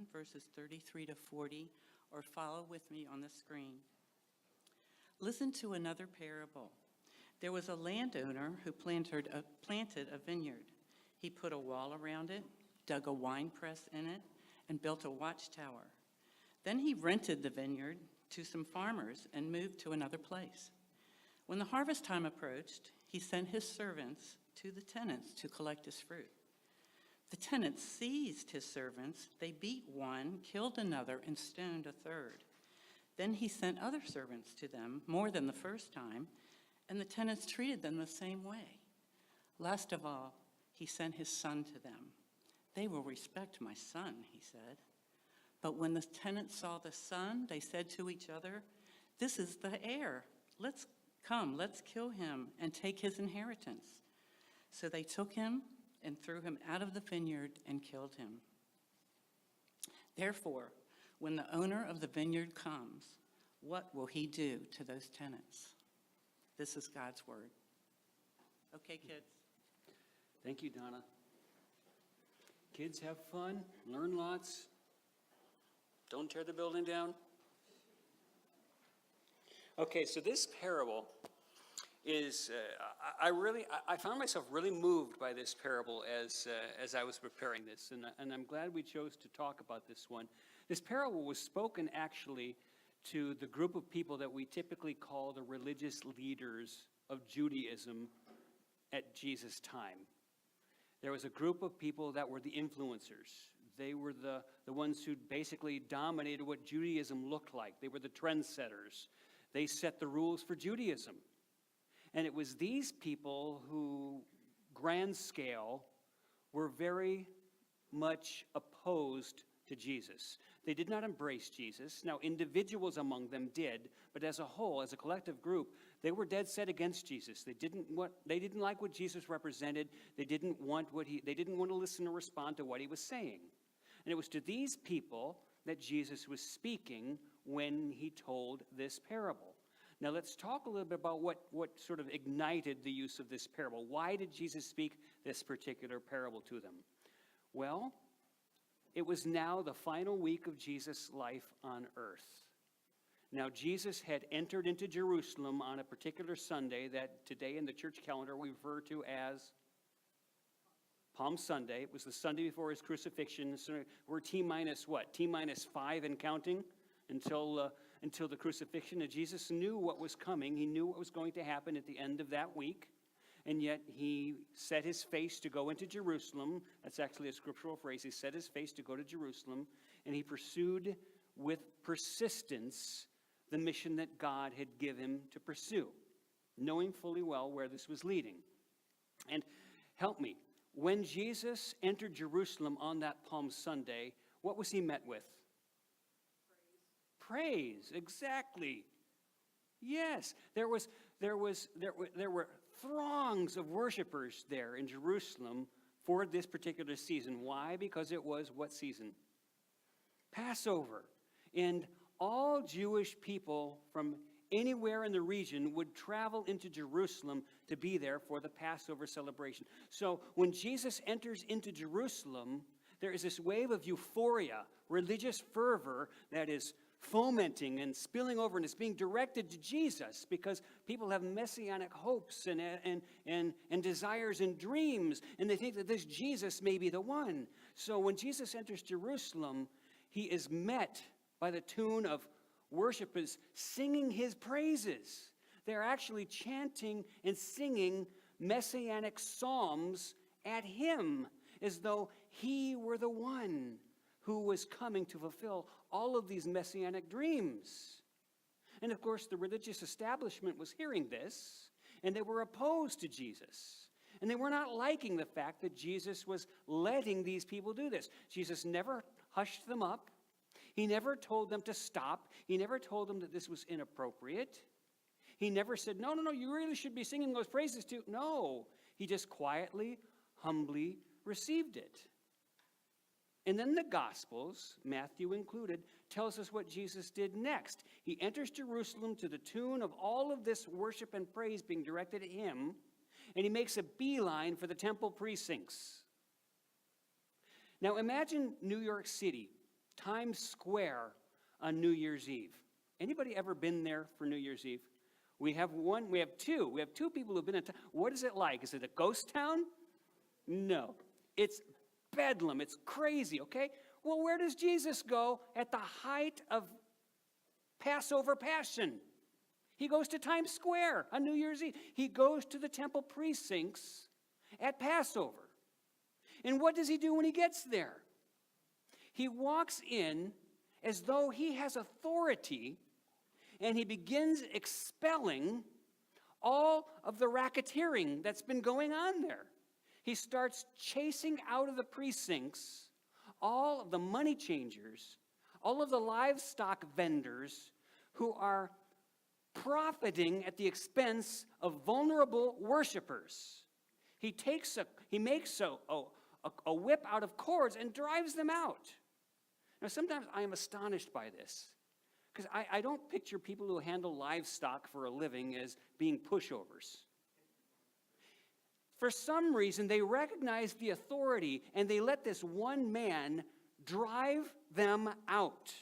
1, verses 33 to 40, or follow with me on the screen. Listen to another parable. There was a landowner who planted a vineyard. He put a wall around it, dug a wine press in it, and built a watchtower. Then he rented the vineyard to some farmers and moved to another place. When the harvest time approached, he sent his servants to the tenants to collect his fruit. The tenants seized his servants. They beat one, killed another, and stoned a third. Then he sent other servants to them, more than the first time, and the tenants treated them the same way. Last of all, he sent his son to them. "They will respect my son," he said. But when the tenants saw the son, they said to each other, "This is the heir. Let's kill him and take his inheritance." So they took him and threw him out of the vineyard and killed him. Therefore, when the owner of the vineyard comes, what will he do to those tenants? This is God's word. Okay, kids. Thank you, Donna. Kids, have fun, learn lots. Don't tear the building down. Okay, so this parable is, I found myself really moved by this parable as I was preparing this, and I'm glad we chose to talk about this one. This parable was spoken actually to the group of people that we typically call the religious leaders of Judaism at Jesus' time. There was a group of people that were the influencers. They were the ones who basically dominated what Judaism looked like. They were the trendsetters. They set the rules for Judaism. And it was these people who, grand scale, were very much opposed to Jesus. They did not embrace Jesus. Now, individuals among them did, but as a whole, as a collective group, they were dead set against Jesus. They didn't like what Jesus represented. They didn't want to listen or respond to what he was saying. And it was to these people that Jesus was speaking when he told this parable. Now, let's talk a little bit about what sort of ignited the use of this parable. Why did Jesus speak this particular parable to them? Well, it was now the final week of Jesus' life on earth. Now, Jesus had entered into Jerusalem on a particular Sunday that today in the church calendar we refer to as Palm Sunday. It was the Sunday before his crucifixion. So we're T-minus what? T-minus 5 and counting until the crucifixion. And Jesus knew what was coming. He knew what was going to happen at the end of that week. And yet he set his face to go into Jerusalem. That's actually a scriptural phrase. He set his face to go to Jerusalem. And he pursued with persistence the mission that God had given him to pursue, knowing fully well where this was leading. And help me, when Jesus entered Jerusalem on that Palm Sunday, what was he met with? Praise, exactly. Yes, there were throngs of worshipers there in Jerusalem for this particular season. Why? Because it was what season? Passover. And all Jewish people from anywhere in the region would travel into Jerusalem to be there for the Passover celebration. So when Jesus enters into Jerusalem, there is this wave of euphoria, religious fervor that is fomenting and spilling over, and it's being directed to Jesus because people have messianic hopes and desires and dreams, and they think that this Jesus may be the one. So when Jesus enters Jerusalem, he is met by the tune of worshipers singing his praises. They're actually chanting and singing messianic psalms at him as though he were the one who was coming to fulfill all of these messianic dreams. And of course, the religious establishment was hearing this, and they were opposed to Jesus. And they were not liking the fact that Jesus was letting these people do this. Jesus never hushed them up. He never told them to stop. He never told them that this was inappropriate. He never said, no, you really should be singing those praises too. No, he just quietly, humbly received it. And then the Gospels, Matthew included, tells us what Jesus did next. He enters Jerusalem to the tune of all of this worship and praise being directed at him, and he makes a beeline for the temple precincts. Now imagine New York City, Times Square on New Year's Eve. Anybody ever been there for New Year's Eve? We have two. We have two people who've been in. What is it like? Is it a ghost town? No. It's bedlam. It's crazy, okay? Well, where does Jesus go at the height of Passover Passion? He goes to Times Square on New Year's Eve. He goes to the temple precincts at Passover. And what does he do when he gets there? He walks in as though he has authority, and he begins expelling all of the racketeering that's been going on there. He starts chasing out of the precincts all of the money changers, all of the livestock vendors who are profiting at the expense of vulnerable worshipers. He makes a whip out of cords and drives them out. Now, sometimes I am astonished by this, because I don't picture people who handle livestock for a living as being pushovers. For some reason, they recognize the authority, and they let this one man drive them out.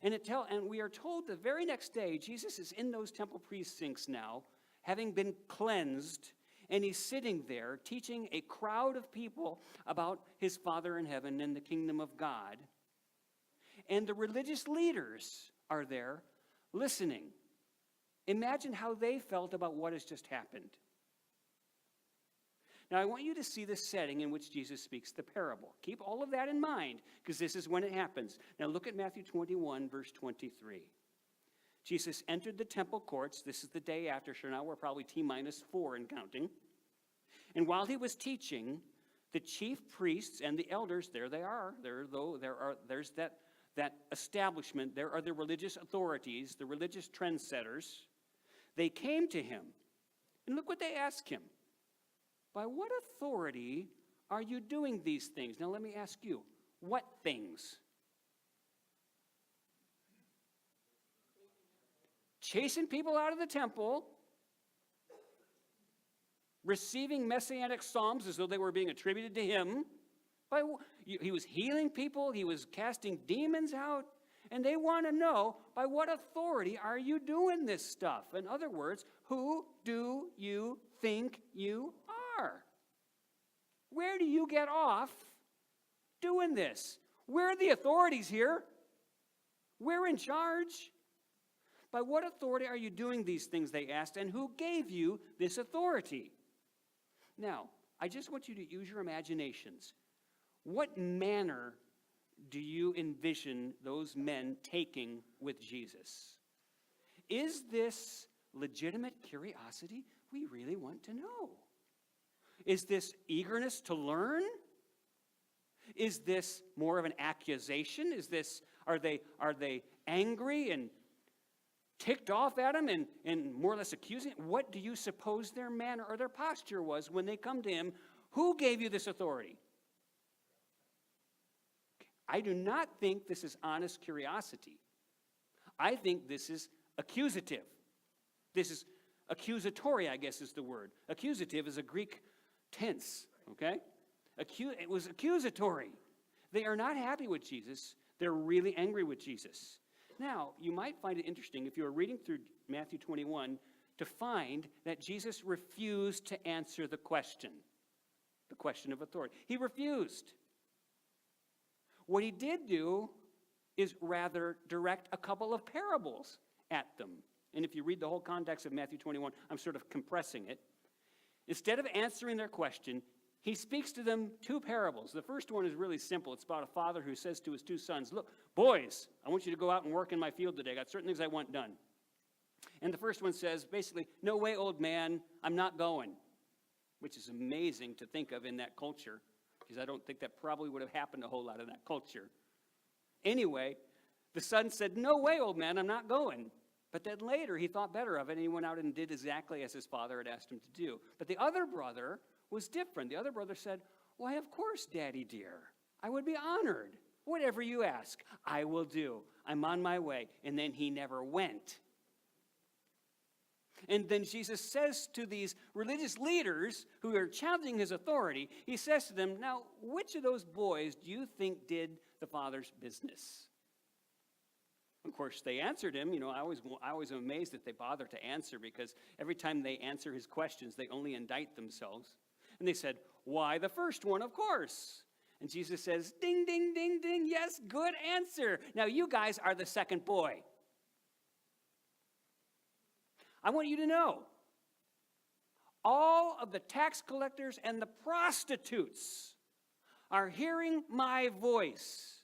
And we are told the very next day, Jesus is in those temple precincts now, having been cleansed, and he's sitting there teaching a crowd of people about his Father in heaven and the kingdom of God. And the religious leaders are there listening. Imagine how they felt about what has just happened. Now, I want you to see the setting in which Jesus speaks the parable. Keep all of that in mind, because this is when it happens. Now, look at Matthew 21, verse 23. Jesus entered the temple courts. This is the day after, so now we're probably T-4 in counting. And while he was teaching, the chief priests and the elders, there they are. There's that establishment. There are the religious authorities, the religious trendsetters. They came to him. And look what they asked him. By what authority are you doing these things? Now let me ask you, what things? Chasing people out of the temple, receiving messianic psalms as though they were being attributed to him. He was healing people, he was casting demons out, and they want to know, by what authority are you doing this stuff? In other words, who do you think you are? Where do you get off doing this? Where are the authorities here? We're in charge. By what authority are you doing these things, they asked, and who gave you this authority? Now, I just want you to use your imaginations. What manner do you envision those men taking with Jesus? Is this legitimate curiosity? We really want to know. Is this eagerness to learn? Is this more of an accusation? Are they angry and ticked off at him and more or less accusing? What do you suppose their manner or their posture was when they come to him? Who gave you this authority? I do not think this is honest curiosity. I think this is accusative. This is accusatory, I guess is the word. Accusative is a Greek tense, okay? It was accusatory. They are not happy with Jesus. They're really angry with Jesus. Now, you might find it interesting if you were reading through Matthew 21 to find that Jesus refused to answer the question of authority. He refused. What he did do is rather direct a couple of parables at them. And if you read the whole context of Matthew 21, I'm sort of compressing it. Instead of answering their question, he speaks to them two parables. The first one is really simple. It's about a father who says to his two sons, look, boys, I want you to go out and work in my field today. I got certain things I want done. And the first one says, basically, no way, old man, I'm not going, which is amazing to think of in that culture, because I don't think that probably would have happened a whole lot in that culture. Anyway, the son said, no way, old man, I'm not going. But then later he thought better of it, and he went out and did exactly as his father had asked him to do. But the other brother was different. The other brother said, why, of course, Daddy dear. I would be honored. Whatever you ask, I will do. I'm on my way. And then he never went. And then Jesus says to these religious leaders who are challenging his authority, he says to them, now, which of those boys do you think did the Father's business? Of course, they answered him. You know, I always am amazed that they bother to answer, because every time they answer his questions, they only indict themselves. And they said, why, the first one, of course. And Jesus says, ding, ding, ding, ding, yes, good answer. Now, you guys are the second boy. I want you to know, all of the tax collectors and the prostitutes are hearing my voice.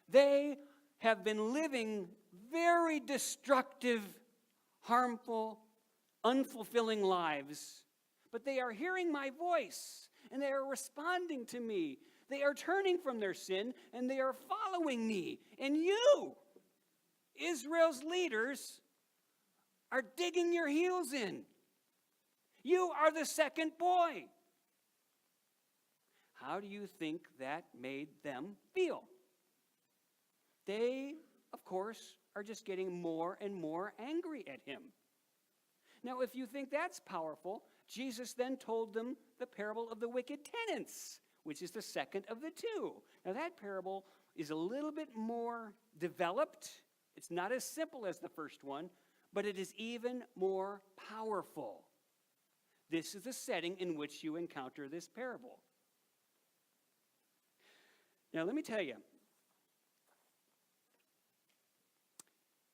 They have been living very destructive, harmful, unfulfilling lives, but they are hearing my voice, and they are responding to me. They are turning from their sin, and they are following me. And you, Israel's leaders, are digging your heels in. You are the second boy. How do you think that made them feel? They, of course, are just getting more and more angry at him. Now, if you think that's powerful, Jesus then told them the parable of the wicked tenants, which is the second of the two. Now, that parable is a little bit more developed. It's not as simple as the first one, but it is even more powerful. This is the setting in which you encounter this parable. Now, let me tell you,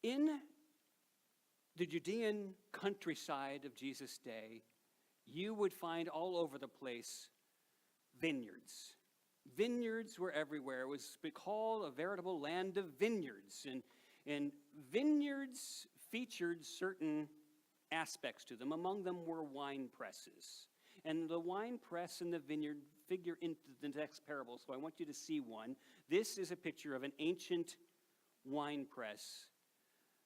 in the Judean countryside of Jesus' day, you would find all over the place vineyards. Vineyards were everywhere. It was called a veritable land of vineyards. And vineyards featured certain aspects to them. Among them were wine presses. And the wine press and the vineyard figure into the next parable, so I want you to see one. This is a picture of an ancient wine press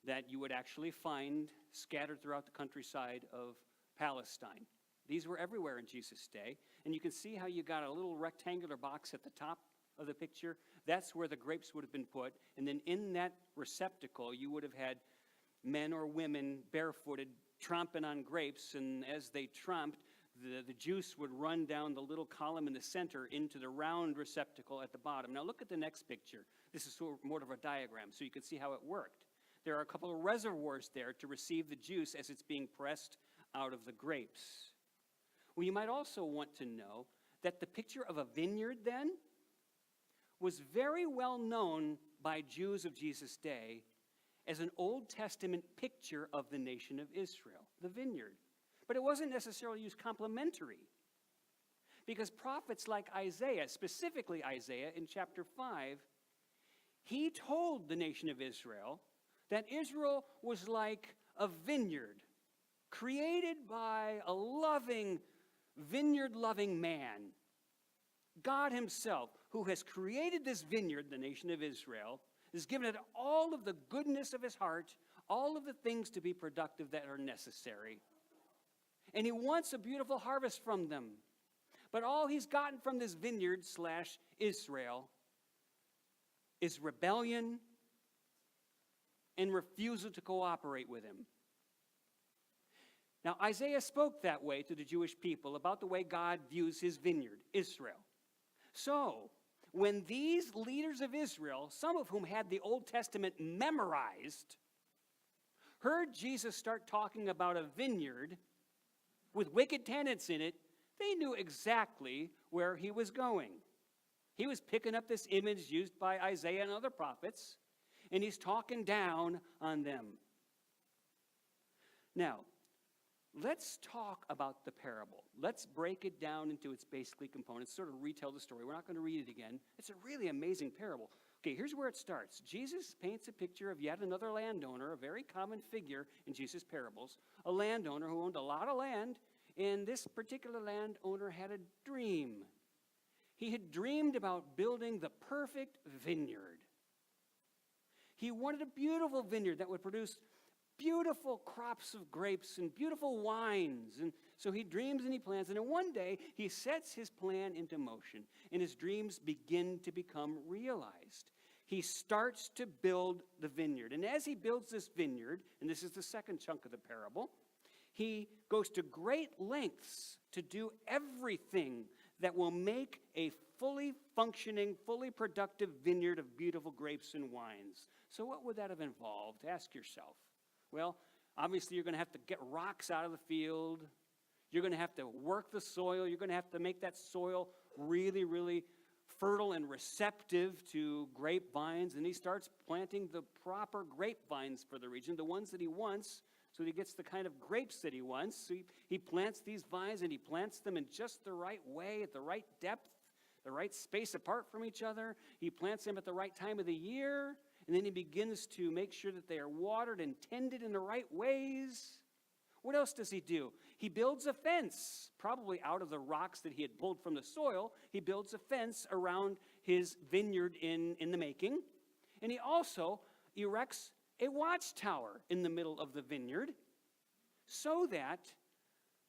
that you would actually find scattered throughout the countryside of Palestine. These were everywhere in Jesus' day. And you can see how you got a little rectangular box at the top of the picture. That's where the grapes would have been put. And then in that receptacle, you would have had men or women barefooted tromping on grapes. And as they tromped, the juice would run down the little column in the center into the round receptacle at the bottom. Now look at the next picture. This is sort of more of a diagram, so you can see how it worked. There are a couple of reservoirs there to receive the juice as it's being pressed out of the grapes. Well, you might also want to know that the picture of a vineyard then was very well known by Jews of Jesus' day as an Old Testament picture of the nation of Israel, the vineyard. But it wasn't necessarily used complimentary, because prophets like Isaiah, specifically Isaiah in chapter 5, he told the nation of Israel that Israel was like a vineyard created by a loving, vineyard-loving man. God himself, who has created this vineyard, the nation of Israel, has given it all of the goodness of his heart, all of the things to be productive that are necessary. And he wants a beautiful harvest from them. But all he's gotten from this vineyard / Israel is rebellion and refusal to cooperate with him. Now, Isaiah spoke that way to the Jewish people about the way God views his vineyard, Israel. So, when these leaders of Israel, some of whom had the Old Testament memorized, heard Jesus start talking about a vineyard with wicked tenants in it, they knew exactly where he was going. He was picking up this image used by Isaiah and other prophets, and he's talking down on them. Now, let's talk about the parable. Let's break it down into its basically components, sort of retell the story. We're not going to read it again. It's a really amazing parable. Okay, here's where it starts. Jesus paints a picture of yet another landowner, a very common figure in Jesus' parables, a landowner who owned a lot of land, and this particular landowner had a dream. He had dreamed about building the perfect vineyard. He wanted a beautiful vineyard that would produce beautiful crops of grapes and beautiful wines. And so he dreams and he plans, and then one day he sets his plan into motion, and his dreams begin to become realized. he starts to build the vineyard. And as he builds this vineyard, and this is the second chunk of the parable, he goes to great lengths to do everything that will make a fully functioning, fully productive vineyard of beautiful grapes and wines. So what would that have involved? Ask yourself. Well, obviously you're going to have to get rocks out of the field. You're going to have to work the soil. You're going to have to make that soil really, really fertile and receptive to grapevines. And he starts planting the proper grapevines for the region, the ones that he wants, so that he gets the kind of grapes that he wants. So he plants these vines, and he plants them in just the right way, at the right depth, the right space apart from each other. He plants them at the right time of the year, and then he begins to make sure that they are watered and tended in the right ways. What else does he do? He builds a fence, probably out of the rocks that he had pulled from the soil. He builds a fence around his vineyard in the making. And he also erects a watchtower in the middle of the vineyard so that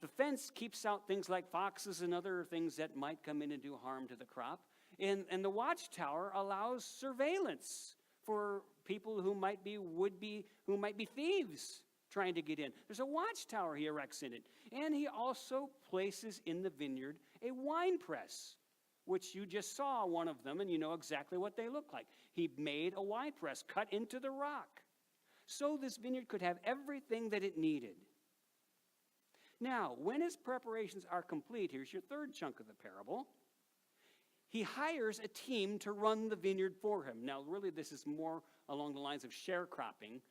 the fence keeps out things like foxes and other things that might come in and do harm to the crop. And the watchtower allows surveillance for people who might be thieves trying to get in. There's a watchtower he erects in it. And he also places in the vineyard a wine press, which you just saw one of them, and you know exactly what they look like. He made a wine press cut into the rock, so this vineyard could have everything that it needed. Now, when his preparations are complete, here's your third chunk of the parable. He hires a team to run the vineyard for him. Now, really, this is more along the lines of sharecropping.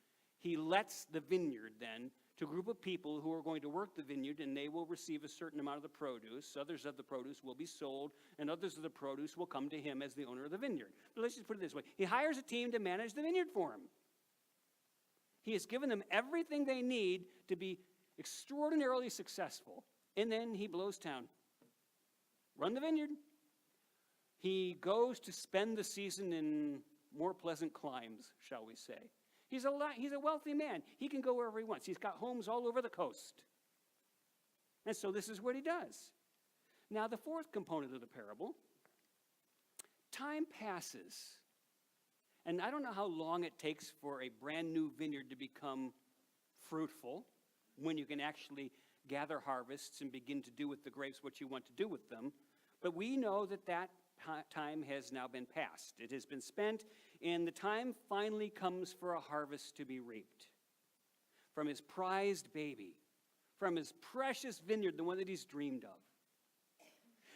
He lets the vineyard then to a group of people who are going to work the vineyard, and they will receive a certain amount of the produce. Others of the produce will be sold, and others of the produce will come to him as the owner of the vineyard. But let's just put it this way. He hires a team to manage the vineyard for him. He has given them everything they need to be extraordinarily successful, and then he blows town. Run the vineyard. He goes to spend the season in more pleasant climes, shall we say. He's a wealthy man. He can go wherever he wants. He's got homes all over the coast. And so this is what he does. Now, the fourth component of the parable, time passes. And I don't know how long it takes for a brand new vineyard to become fruitful, when you can actually gather harvests and begin to do with the grapes what you want to do with them. But we know that time has now been passed. It has been spent, and the time finally comes for a harvest to be reaped. From his prized baby, from his precious vineyard, the one that he's dreamed of.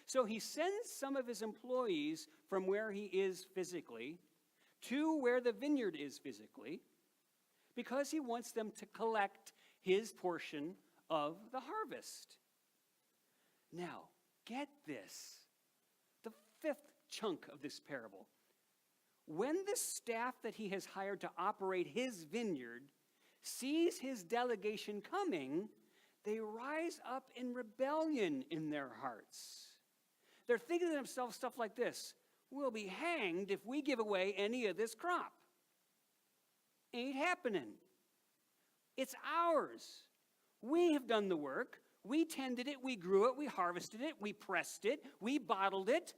So he sends some of his employees from where he is physically to where the vineyard is physically, because he wants them to collect his portion of the harvest. Now, get this. The fifth chunk of this parable. When the staff that he has hired to operate his vineyard sees his delegation coming, they rise up in rebellion in their hearts. They're thinking to themselves stuff like this: we'll be hanged if we give away any of this crop. Ain't happening. It's ours. We have done the work. We tended it, we grew it, we harvested it, we pressed it, we bottled it.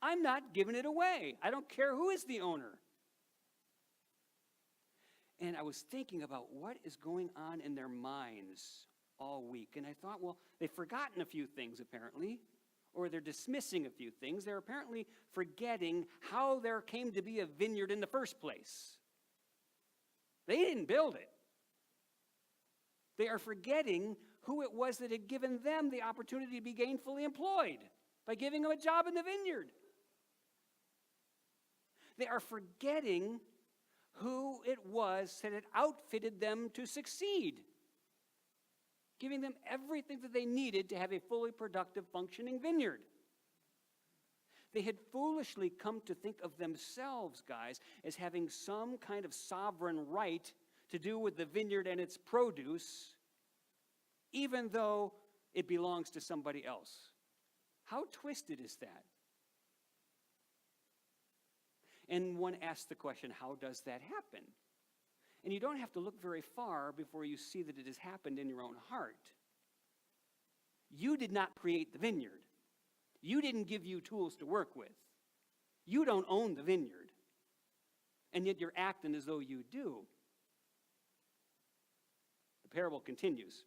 I'm not giving it away. I don't care who is the owner. And I was thinking about what is going on in their minds all week. And I thought, well, they've forgotten a few things apparently, or they're dismissing a few things. They're apparently forgetting how there came to be a vineyard in the first place. They didn't build it. They are forgetting who it was that had given them the opportunity to be gainfully employed by giving them a job in the vineyard. They are forgetting who it was that had outfitted them to succeed, giving them everything that they needed to have a fully productive, functioning vineyard. They had foolishly come to think of themselves, guys, as having some kind of sovereign right to do with the vineyard and its produce, even though it belongs to somebody else. How twisted is that? And one asks the question, how does that happen? And you don't have to look very far before you see that it has happened in your own heart. You did not create the vineyard. You didn't give you tools to work with. You don't own the vineyard. and yet you're acting as though you do. The parable continues.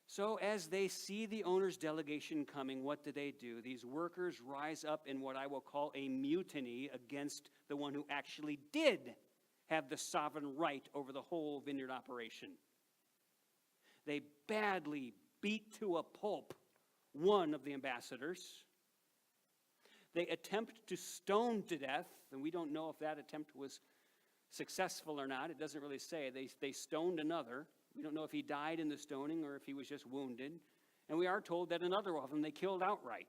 So as they see the owner's delegation coming, what do? These workers rise up in what I will call a mutiny against the one who actually did have the sovereign right over the whole vineyard operation. They badly beat to a pulp one of the ambassadors. They attempt to stone to death, and we don't know if that attempt was successful or not. It doesn't really say. They stoned another. We don't know if he died in the stoning or if he was just wounded. And we are told that another of them they killed outright.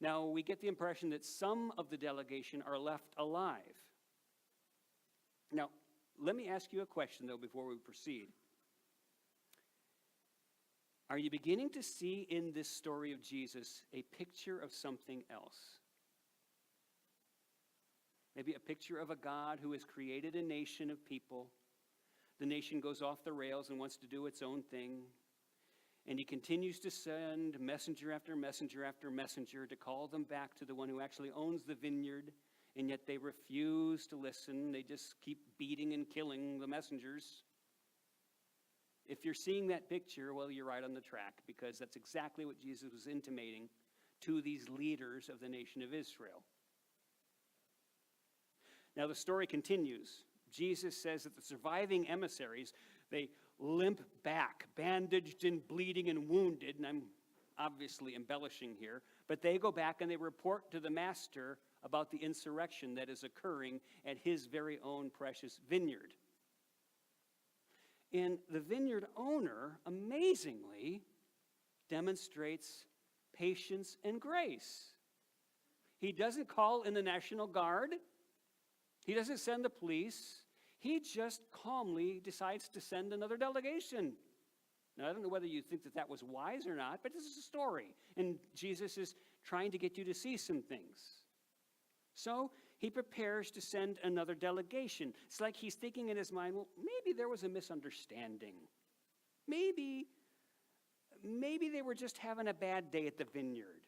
Now, we get the impression that some of the delegation are left alive. Now, let me ask you a question, though, before we proceed. Are you beginning to see in this story of Jesus a picture of something else? Maybe a picture of a God who has created a nation of people. The nation goes off the rails and wants to do its own thing. And he continues to send messenger after messenger after messenger to call them back to the one who actually owns the vineyard. And yet they refuse to listen. They just keep beating and killing the messengers. If you're seeing that picture, well, you're right on the track, because that's exactly what Jesus was intimating to these leaders of the nation of Israel. Now the story continues. Jesus says that the surviving emissaries, they limp back, bandaged and bleeding and wounded, and I'm obviously embellishing here, but they go back and they report to the master about the insurrection that is occurring at his very own precious vineyard. And the vineyard owner, amazingly, demonstrates patience and grace. He doesn't call in the National Guard. He doesn't send the police. He just calmly decides to send another delegation. Now, I don't know whether you think that that was wise or not, but this is a story. And Jesus is trying to get you to see some things. So he prepares to send another delegation. It's like he's thinking in his mind, well, maybe there was a misunderstanding. Maybe they were just having a bad day at the vineyard.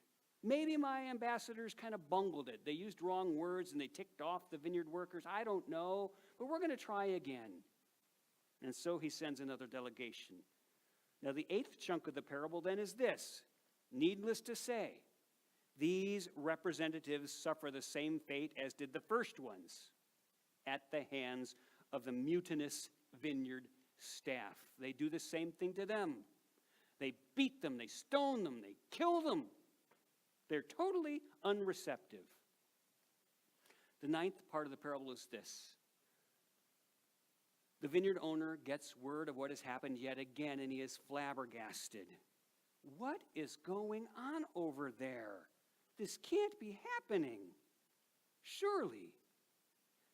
Maybe my ambassadors kind of bungled it. They used wrong words and they ticked off the vineyard workers. I don't know, but we're going to try again. And so he sends another delegation. Now the eighth chunk of the parable then is this. Needless to say, these representatives suffer the same fate as did the first ones at the hands of the mutinous vineyard staff. They do the same thing to them. They beat them, they stone them, they kill them. They're totally unreceptive. The ninth part of the parable is this. The vineyard owner gets word of what has happened yet again, and he is flabbergasted. What is going on over there? This can't be happening. Surely,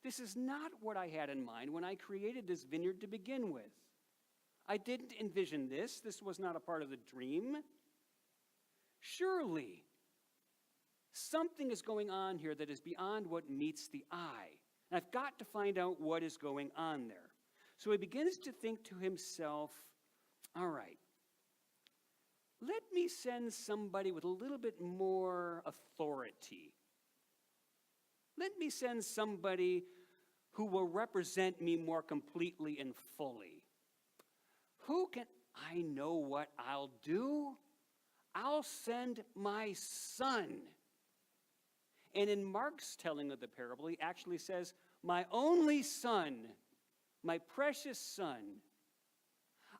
this is not what I had in mind when I created this vineyard to begin with. I didn't envision this. This was not a part of the dream. Surely, something is going on here that is beyond what meets the eye. And I've got to find out what is going on there. So he begins to think to himself, all right, let me send somebody with a little bit more authority. Let me send somebody who will represent me more completely and fully. I know what I'll do. I'll send my son. And in Mark's telling of the parable, he actually says, my only son, my precious son,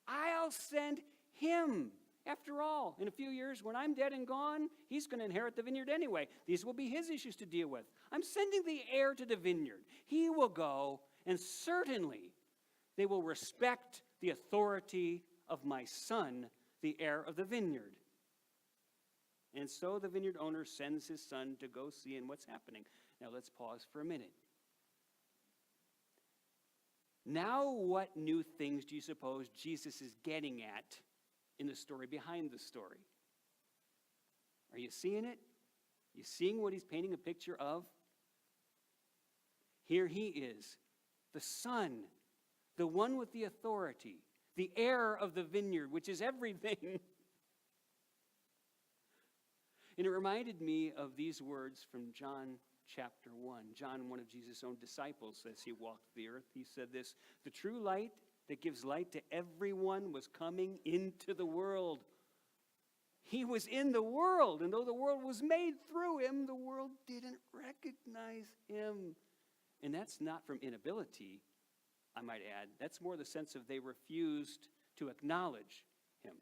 I'll send him. After all, in a few years, when I'm dead and gone, he's going to inherit the vineyard anyway. These will be his issues to deal with. I'm sending the heir to the vineyard. He will go, and certainly they will respect the authority of my son, the heir of the vineyard. And so the vineyard owner sends his son to go see in what's happening. Now let's pause for a minute. Now what new things do you suppose Jesus is getting at in the story behind the story? Are you seeing it? You seeing what he's painting a picture of? Here he is, the son, the one with the authority, the heir of the vineyard, which is everything. And it reminded me of these words from John chapter 1. John, one of Jesus' own disciples, as he walked the earth, he said this, "The true light that gives light to everyone was coming into the world. He was in the world, and though the world was made through him, the world didn't recognize him." And that's not from inability, I might add. That's more the sense of they refused to acknowledge him,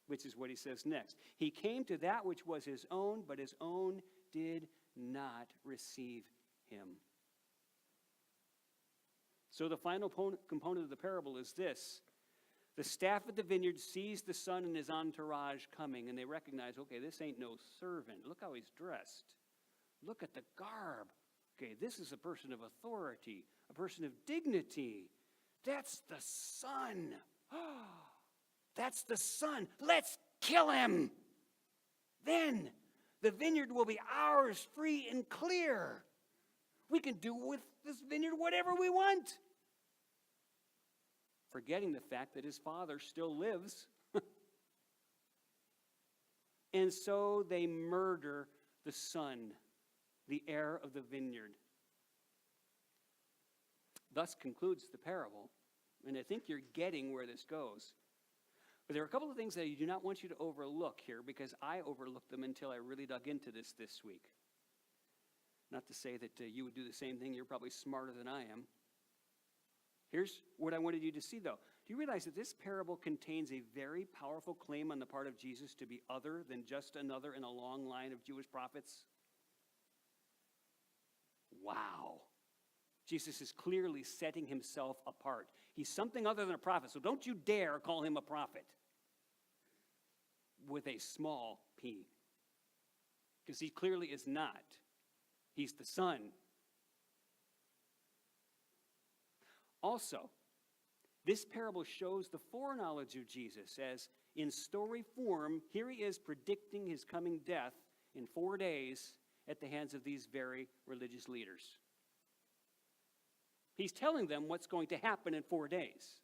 which is what he says next. "He came to that which was his own, but his own did not receive him." So the final component of the parable is this. The staff at the vineyard sees the son and his entourage coming, and they recognize, okay, this ain't no servant. Look how he's dressed. Look at the garb. Okay, this is a person of authority, a person of dignity. That's the son. That's the son. Let's kill him. Then the vineyard will be ours, free and clear. We can do with this vineyard whatever we want. Forgetting the fact that his father still lives. And so they murder the son, the heir of the vineyard. Thus concludes the parable. And I think you're getting where this goes. But there are a couple of things that I do not want you to overlook here, because I overlooked them until I really dug into this week. Not to say that you would do the same thing. You're probably smarter than I am. Here's what I wanted you to see, though. Do you realize that this parable contains a very powerful claim on the part of Jesus to be other than just another in a long line of Jewish prophets? Wow. Jesus is clearly setting himself apart. He's something other than a prophet, so don't you dare call him a prophet with a small p, because he clearly is not. He's the Son. Also, this parable shows the foreknowledge of Jesus, as in story form, here he is predicting his coming death in 4 days at the hands of these very religious leaders. He's telling them what's going to happen in 4 days.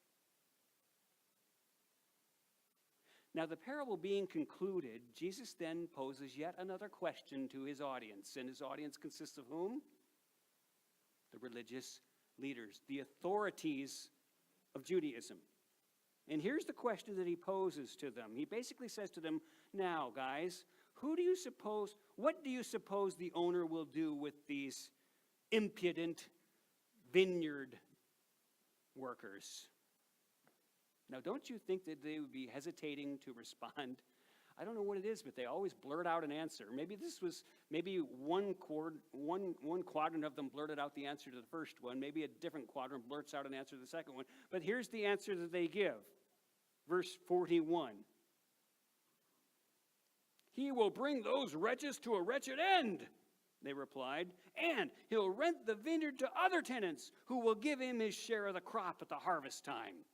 Now, the parable being concluded, Jesus then poses yet another question to his audience. And his audience consists of whom? The religious leaders, the authorities of Judaism. And here's the question that he poses to them. He basically says to them, now, guys, what do you suppose the owner will do with these impudent vineyard workers? Now, don't you think that they would be hesitating to respond? I don't know what it is, but they always blurt out an answer. Maybe one quadrant of them blurted out the answer to the first one. Maybe a different quadrant blurts out an answer to the second one. But here's the answer that they give. Verse 41. He will bring those wretches to a wretched end, they replied, and he'll rent the vineyard to other tenants who will give him his share of the crop at the harvest time.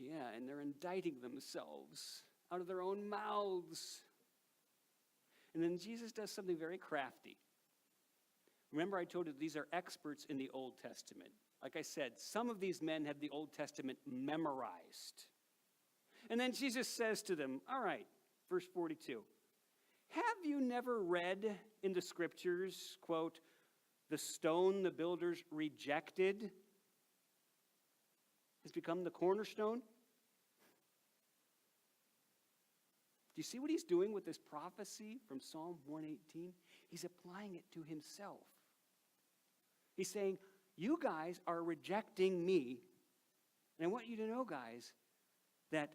Yeah, and they're indicting themselves out of their own mouths. And then Jesus does something very crafty. Remember, I told you these are experts in the Old Testament. Like I said, some of these men have the Old Testament memorized. And then Jesus says to them, all right, verse 42, have you never read in the scriptures, quote, the stone the builders rejected has become the cornerstone? Do you see what he's doing with this prophecy from Psalm 118? He's applying it to himself. He's saying, you guys are rejecting me. And I want you to know, guys, that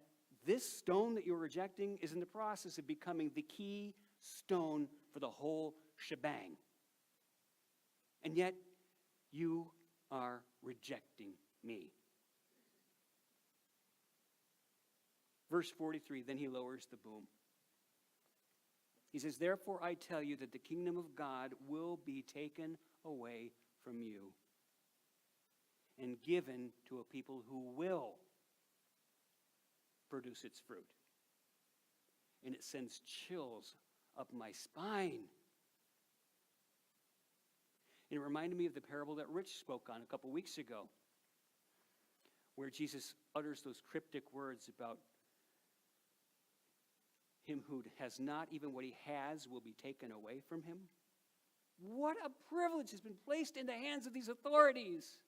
this stone that you're rejecting is in the process of becoming the key stone for the whole shebang. And yet, you are rejecting me. Verse 43, then he lowers the boom. He says, therefore I tell you that the kingdom of God will be taken away from you and given to a people who will produce its fruit. And it sends chills up my spine. And it reminded me of the parable that Rich spoke on a couple weeks ago, where Jesus utters those cryptic words about him who has not, even what he has will be taken away from him. What a privilege has been placed in the hands of these authorities.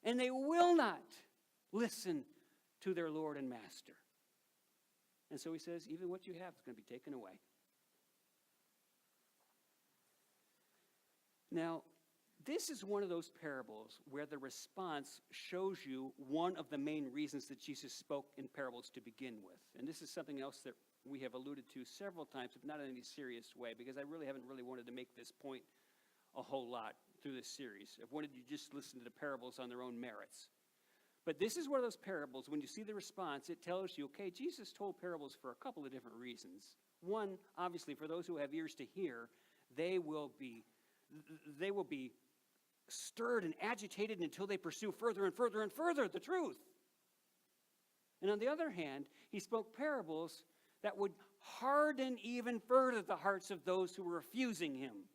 And they will not listen to their Lord and Master. And so he says, even what you have is going to be taken away. Now, this is one of those parables where the response shows you one of the main reasons that Jesus spoke in parables to begin with. And this is something else that we have alluded to several times, but not in any serious way, because I really haven't wanted to make this point a whole lot through this series. I've wanted you to just listen to the parables on their own merits. But this is one of those parables, when you see the response, it tells you, okay, Jesus told parables for a couple of different reasons. One, obviously, for those who have ears to hear, they will be stirred and agitated until they pursue further and further and further the truth. And on the other hand, he spoke parables that would harden even further the hearts of those who were refusing him.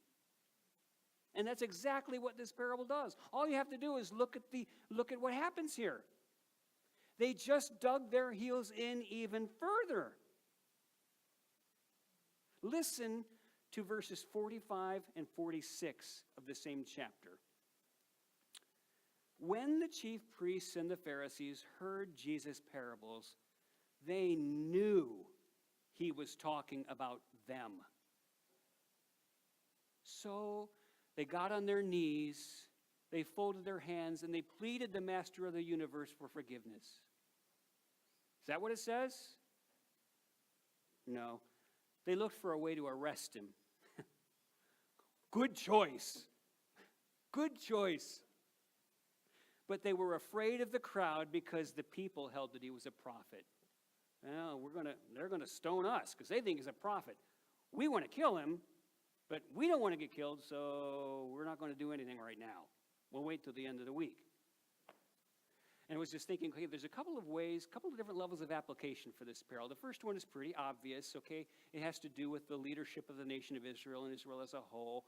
And that's exactly what this parable does. All you have to do is look at what happens here. They just dug their heels in even further. Listen to verses 45 and 46 of the same chapter. When the chief priests and the Pharisees heard Jesus' parables, they knew he was talking about them. So they got on their knees, they folded their hands, and they pleaded the Master of the universe for forgiveness. Is that what it says? No. They looked for a way to arrest him. Good choice. Good choice. But they were afraid of the crowd because the people held that he was a prophet. Well, they're going to stone us because they think he's a prophet. We want to kill him, but we don't want to get killed, so we're not going to do anything right now. We'll wait till the end of the week. And I was just thinking, okay, there's a couple of different levels of application for this parable. The first one is pretty obvious, okay? It has to do with the leadership of the nation of Israel and Israel as a whole.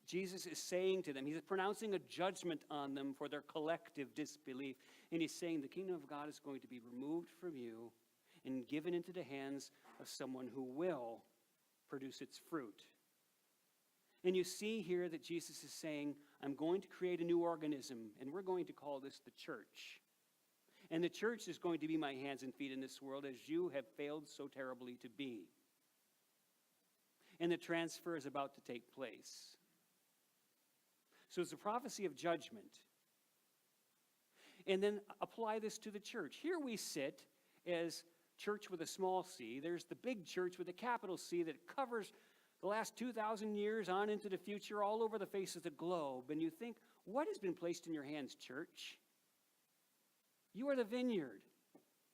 Jesus is saying to them, he's pronouncing a judgment on them for their collective disbelief. And he's saying the kingdom of God is going to be removed from you and given into the hands of someone who will produce its fruit. And you see here that Jesus is saying, I'm going to create a new organism, and we're going to call this the church. And the church is going to be my hands and feet in this world, as you have failed so terribly to be. And the transfer is about to take place. So it's a prophecy of judgment. And then apply this to the church. Here we sit as church with a small c. There's the big church with a capital C that covers the last 2,000 years on into the future all over the face of the globe. And you think, what has been placed in your hands, church? You are the vineyard.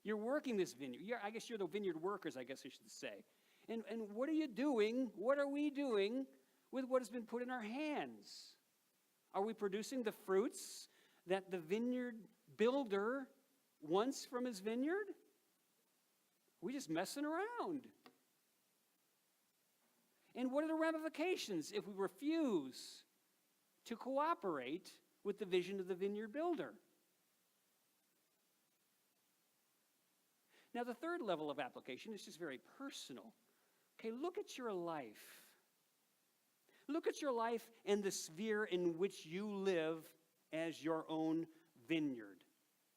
You're working this vineyard. I guess you're the vineyard workers, I guess I should say. And what are you doing? What are we doing with what has been put in our hands? Are we producing the fruits that the vineyard builder wants from his vineyard? Are we just messing around? And what are the ramifications if we refuse to cooperate with the vision of the vineyard builder? Now, the third level of application is just very personal. Okay, look at your life. Look at your life and the sphere in which you live as your own vineyard.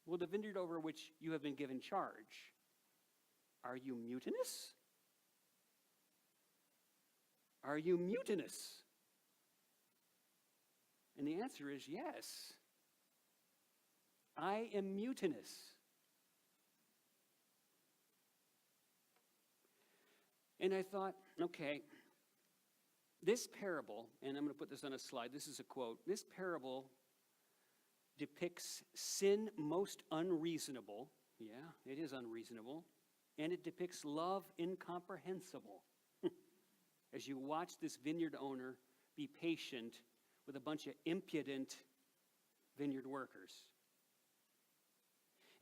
Well, the vineyard over which you have been given charge. Are you mutinous? Are you mutinous? And the answer is yes. I am mutinous. And I thought, okay, this parable, and I'm going to put this on a slide, this is a quote, this parable depicts sin most unreasonable. Yeah, it is unreasonable. And it depicts love incomprehensible. As you watch this vineyard owner be patient with a bunch of impudent vineyard workers.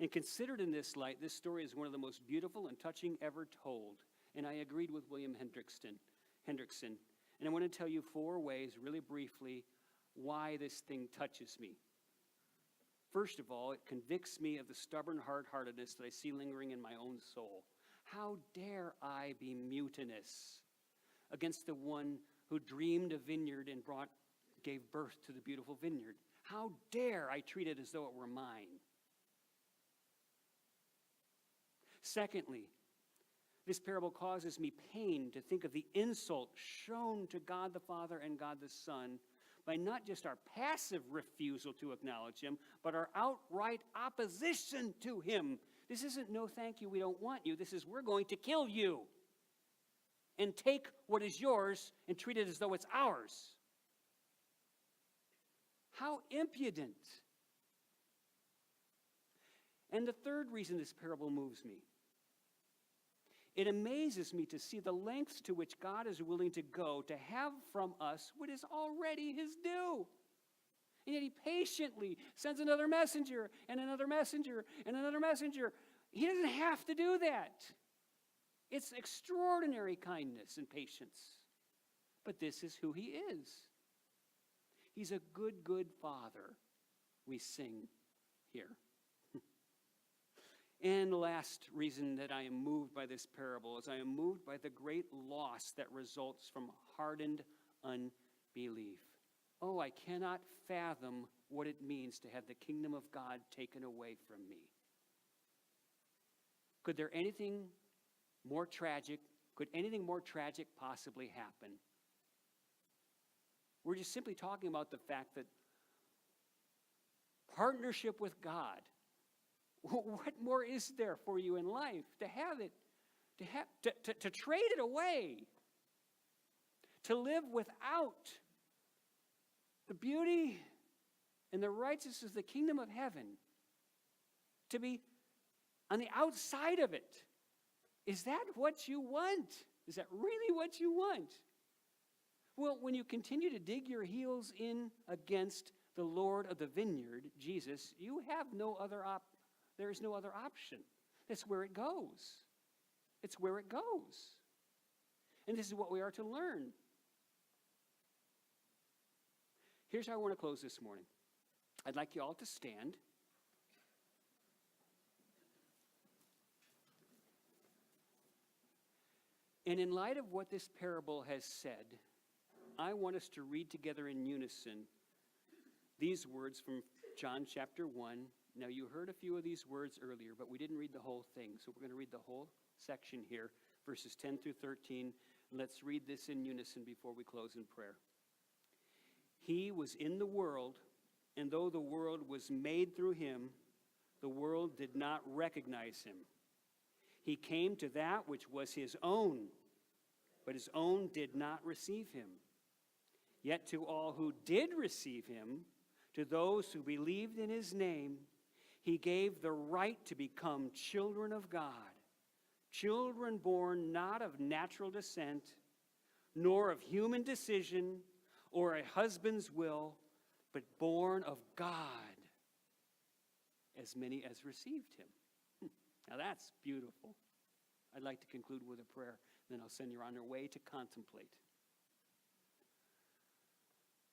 And considered in this light, this story is one of the most beautiful and touching ever told. And I agreed with William Hendrickson. And I want to tell you 4 ways, really briefly, why this thing touches me. First of all, it convicts me of the stubborn hard-heartedness that I see lingering in my own soul. How dare I be mutinous against the one who dreamed a vineyard and gave birth to the beautiful vineyard? How dare I treat it as though it were mine? Secondly, this parable causes me pain to think of the insult shown to God the Father and God the Son by not just our passive refusal to acknowledge him, but our outright opposition to him. This isn't no thank you, we don't want you. This is we're going to kill you and take what is yours and treat it as though it's ours. How impudent. And the third reason this parable moves me. It amazes me to see the lengths to which God is willing to go to have from us what is already his due. And yet he patiently sends another messenger and another messenger and another messenger. He doesn't have to do that. It's extraordinary kindness and patience. But this is who he is. He's a good, good father, we sing here. And the last reason that I am moved by this parable is I am moved by the great loss that results from hardened unbelief. Oh, I cannot fathom what it means to have the kingdom of God taken away from me. Could anything more tragic possibly happen? We're just simply talking about the fact that partnership with God, what more is there for you in life? To have it, to trade it away, to live without the beauty and the righteousness of the kingdom of heaven, to be on the outside of it. Is that what you want? Is that really what you want? Well, when you continue to dig your heels in against the Lord of the vineyard, Jesus, you have there is no other option. That's where it goes. It's where it goes. And this is what we are to learn. Here's how I want to close this morning. I'd like you all to stand. And in light of what this parable has said, I want us to read together in unison these words from John chapter 1. Now, you heard a few of these words earlier, but we didn't read the whole thing. So we're going to read the whole section here, verses 10 through 13. And let's read this in unison before we close in prayer. He was in the world, and though the world was made through him, the world did not recognize him. He came to that which was his own, but his own did not receive him. Yet to all who did receive him, to those who believed in his name, he gave the right to become children of God, children born not of natural descent, nor of human decision or a husband's will, but born of God, as many as received him. Now that's beautiful. I'd like to conclude with a prayer, then I'll send you on your way to contemplate.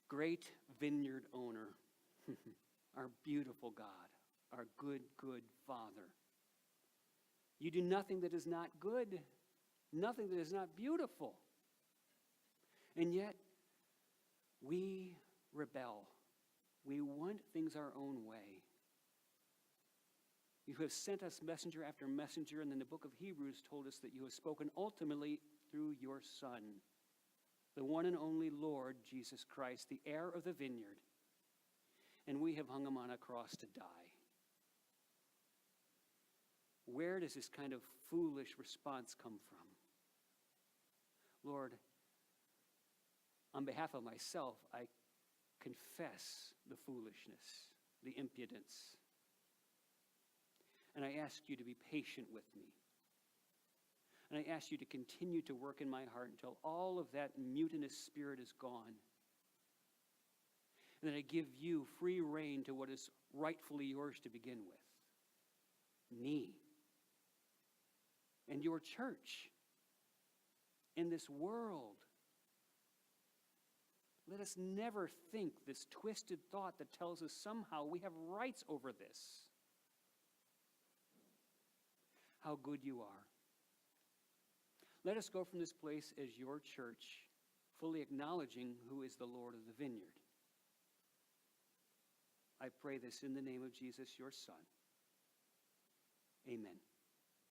Great vineyard owner, our beautiful God, our good, good Father. You do nothing that is not good, nothing that is not beautiful. And yet, we rebel. We want things our own way. You have sent us messenger after messenger, and then the book of Hebrews told us that you have spoken ultimately through your Son, the one and only Lord Jesus Christ, the heir of the vineyard. And we have hung him on a cross to die. Where does this kind of foolish response come from? Lord, on behalf of myself, I confess the foolishness, the impudence. And I ask you to be patient with me. And I ask you to continue to work in my heart until all of that mutinous spirit is gone. And that I give you free rein to what is rightfully yours to begin with. Me. And your church. In this world. Let us never think this twisted thought that tells us somehow we have rights over this. How good you are. Let us go from this place as your church, fully acknowledging who is the Lord of the vineyard. I pray this in the name of Jesus, your Son. Amen.